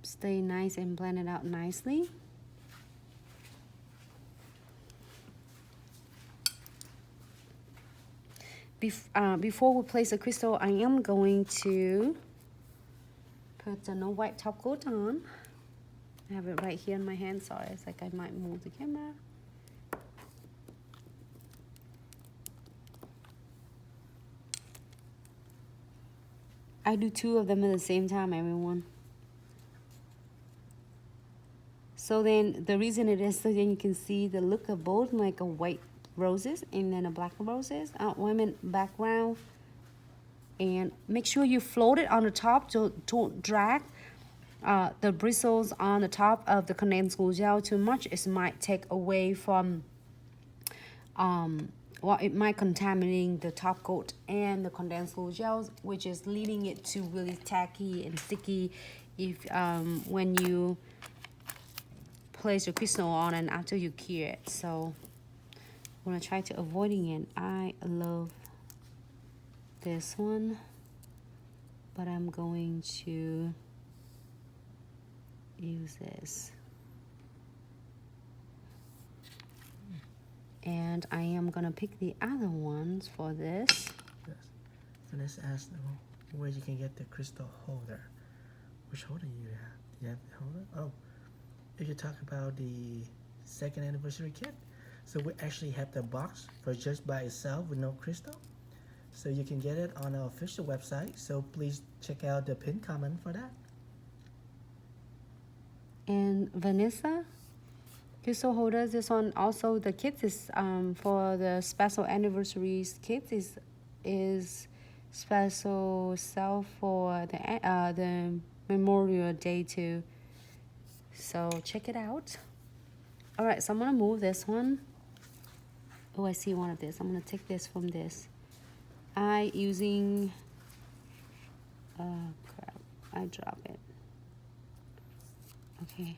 stay nice and blend it out nicely. Before we place the crystal, I am going to put the no white top coat on. I have it right here in my hand. Sorry, it's like I might move the camera. I do 2 of them at the same time, everyone. So then the reason it is so then you can see the look of both, like a white roses and then a black roses, women background. And make sure you float it on the top to don't drag the bristles on the top of the condensed glue gel too much. It might take away from well, it might contaminate the top coat and the condensed glue gels, which is leading it to really tacky and sticky if when you place your crystal on and after you cure it. So I'm gonna try to avoiding it. I love this one, but I'm going to use this. And I am gonna pick the other ones for this. Yes. Vanessa asked where you can get the crystal holder. Which holder you have? Do you have the holder? Oh, if you talk about the 2nd anniversary kit, so we actually have the box for just by itself with no crystal. So you can get it on our official website. So please check out the pinned comment for that. And Vanessa, crystal holders, this one also, the kit is for the special anniversaries kit is special sale for the Memorial Day too. So check it out. All right, so I'm gonna move this one. Oh, I see one of this. I'm gonna take this from this. I using crap, I drop it. Okay.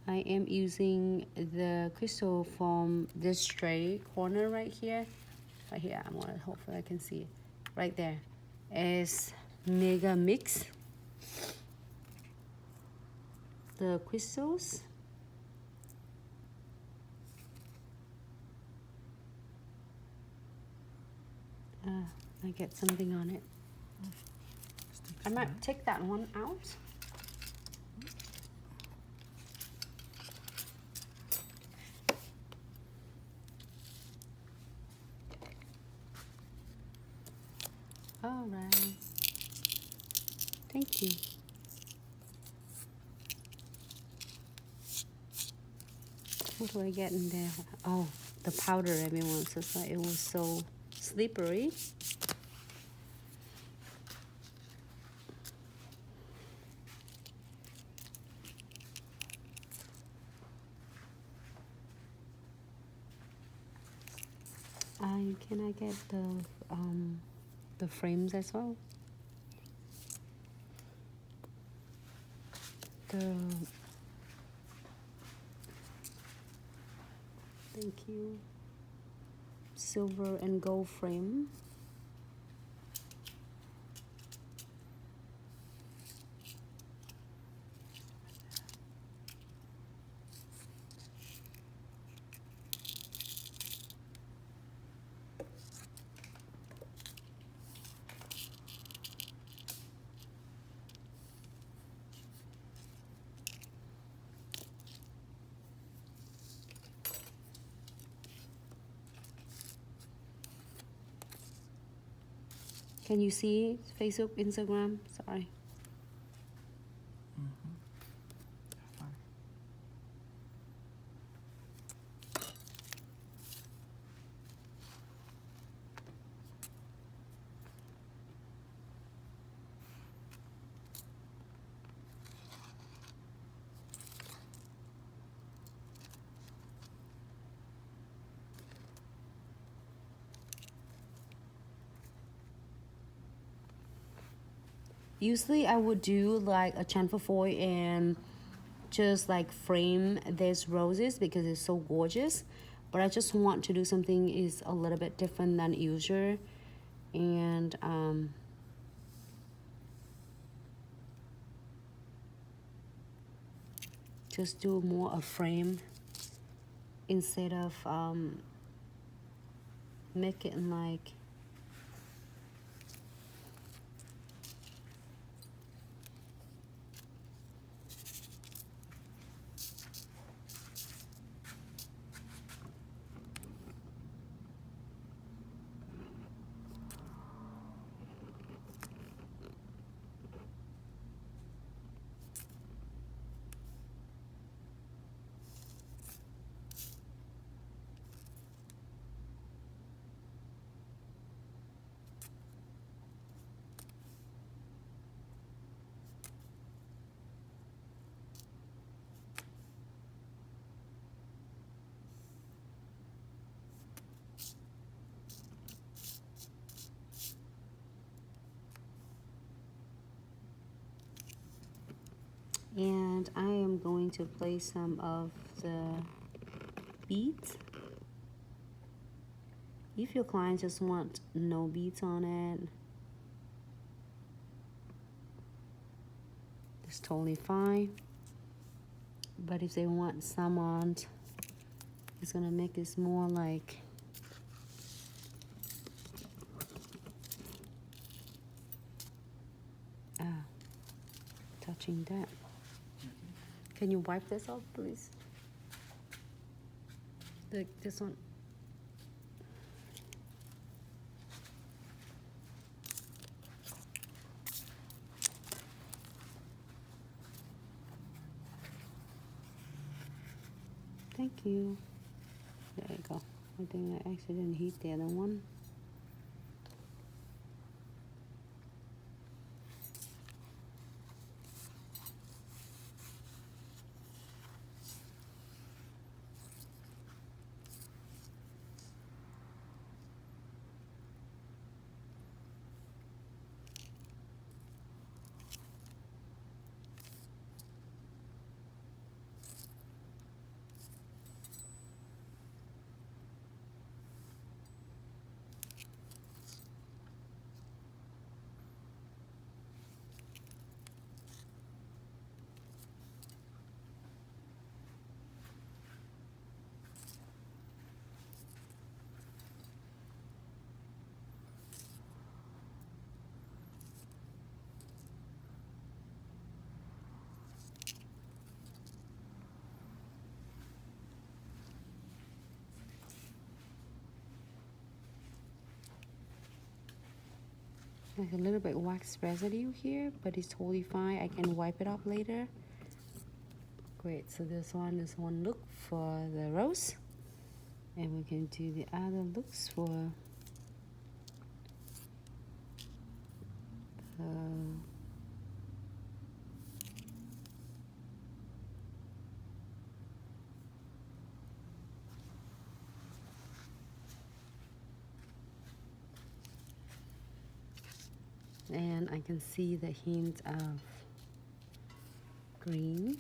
I am using the crystal from this tray corner right here. Right here, I'm gonna hopefully I can see it. Right there is Mega Mix. The crystals. I get something on it. I might take that one out. All right. Thank you. What do I get in there? Oh, the powder everyone says that it was so slippery. Can I get the frames as well? Thank you. Silver and gold frame. Can you see Facebook, Instagram? Sorry. Usually I would do like a chamfer foil and just like frame these roses because it's so gorgeous, but I just want to do something is a little bit different than usual. And just do more a frame instead of make it like and I am going to place some of the beads. If your client just want no beads on it, it's totally fine. But if they want some on, it's gonna make this more like touching that. Can you wipe this off, please? This one. Thank you. There you go. I think I actually didn't heat the other one. There's a little bit wax residue here, but it's totally fine. I can wipe it off later. Great, so this one look for the rose. And we can do the other looks for the and I can see the hint of green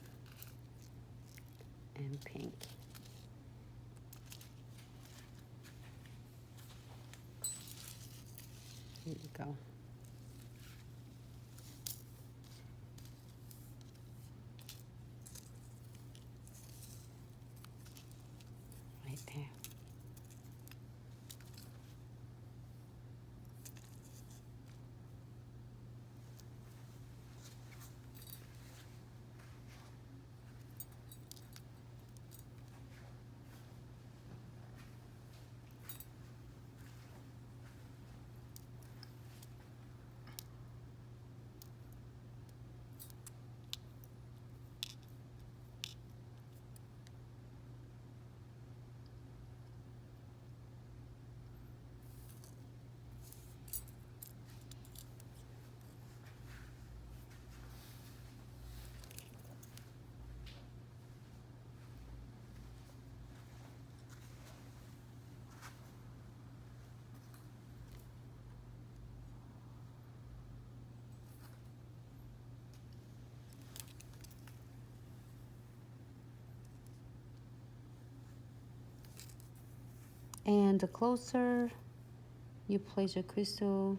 and pink. Here you go. Right there. And the closer you place your crystal,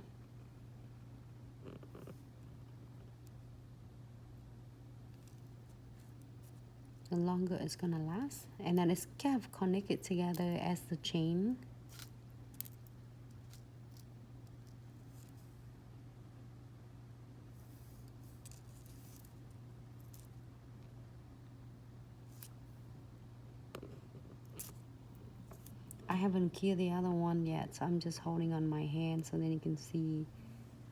the longer it's gonna last. And then it's kind of connected together as the chain. I haven't killed the other one yet, so I'm just holding on my hand so then you can see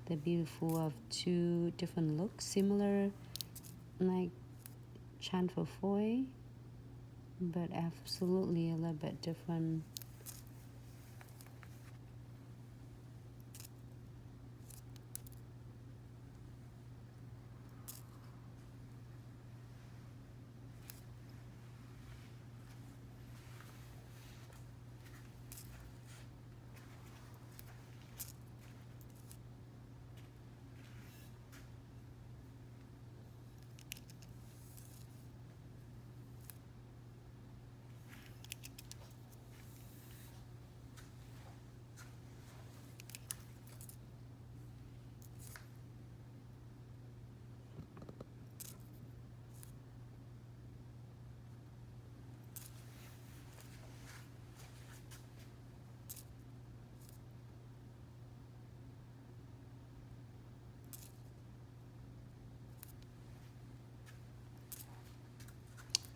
the beautiful of two different looks, similar like chanfle foil, but absolutely a little bit different.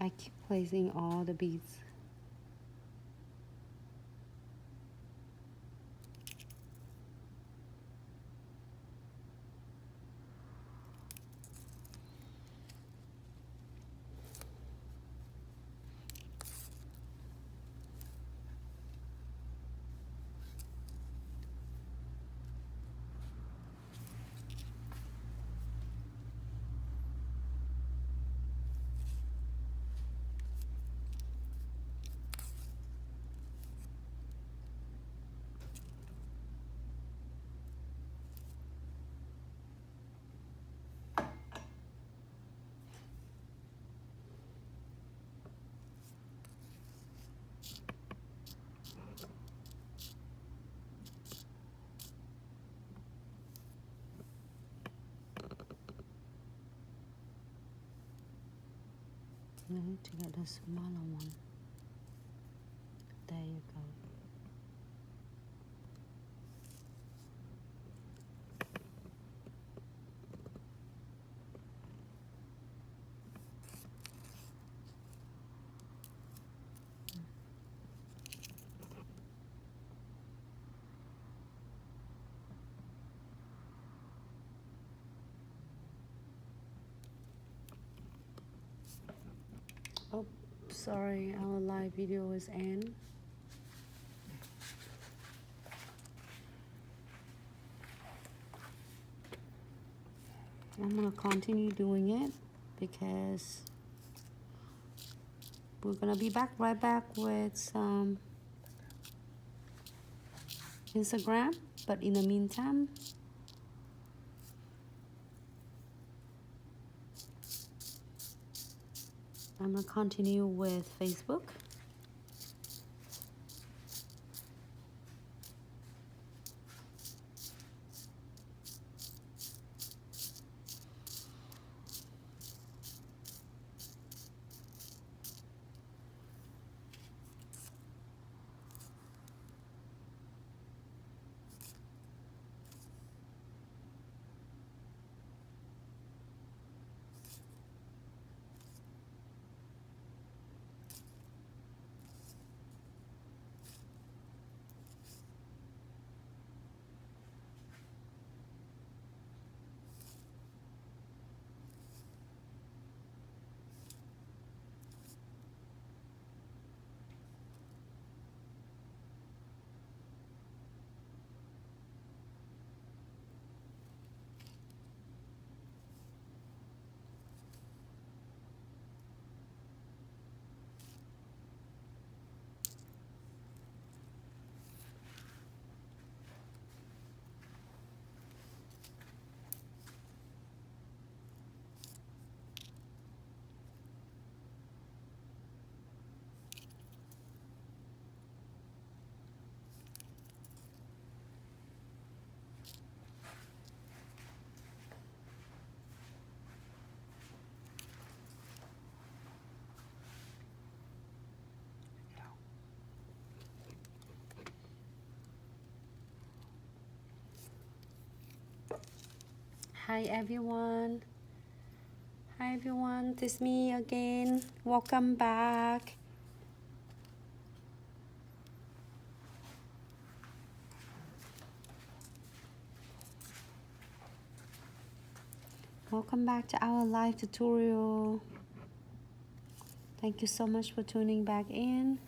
I keep placing all the beads. I need to get the smaller one. There you go. Oh, sorry, our live video is end. I'm gonna continue doing it because we're gonna be right back with some Instagram, but in the meantime, I'm gonna continue with Facebook. Hi everyone. Hi everyone, it's me again. Welcome back. Welcome back to our live tutorial. Thank you so much for tuning back in.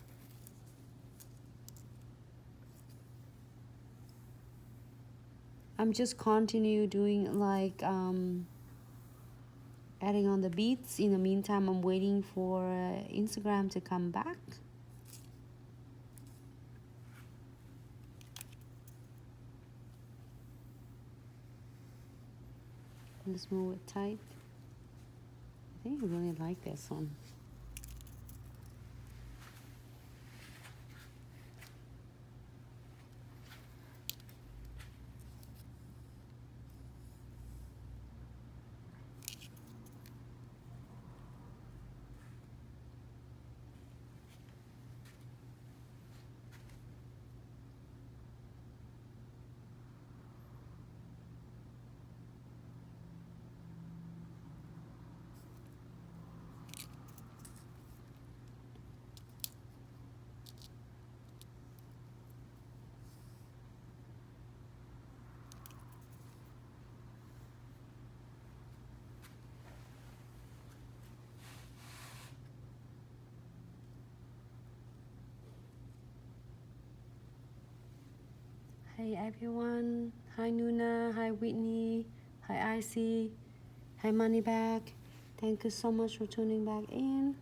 I'm just continue doing like adding on the beads. In the meantime, I'm waiting for Instagram to come back. Let's move it tight. I think I really like this one. Hey everyone. Hi Nuna. Hi Whitney. Hi Icy. Hi Moneybag. Thank you so much for tuning back in.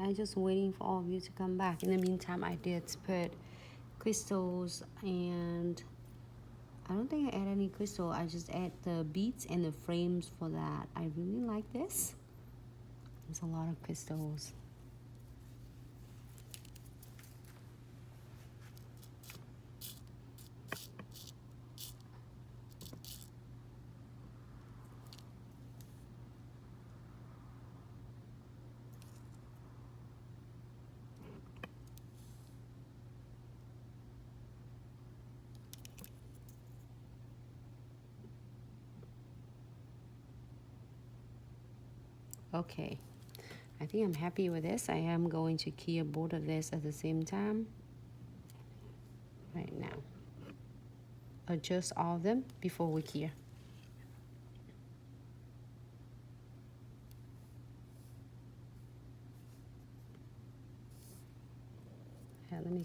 I'm just waiting for all of you to come back. In the meantime, I did put crystals, and I don't think I add any crystal. I just add the beads and the frames for that. I really like this. There's a lot of crystals. Okay, I think I'm happy with this. I am going to key both of this at the same time right now. Adjust all of them before we key.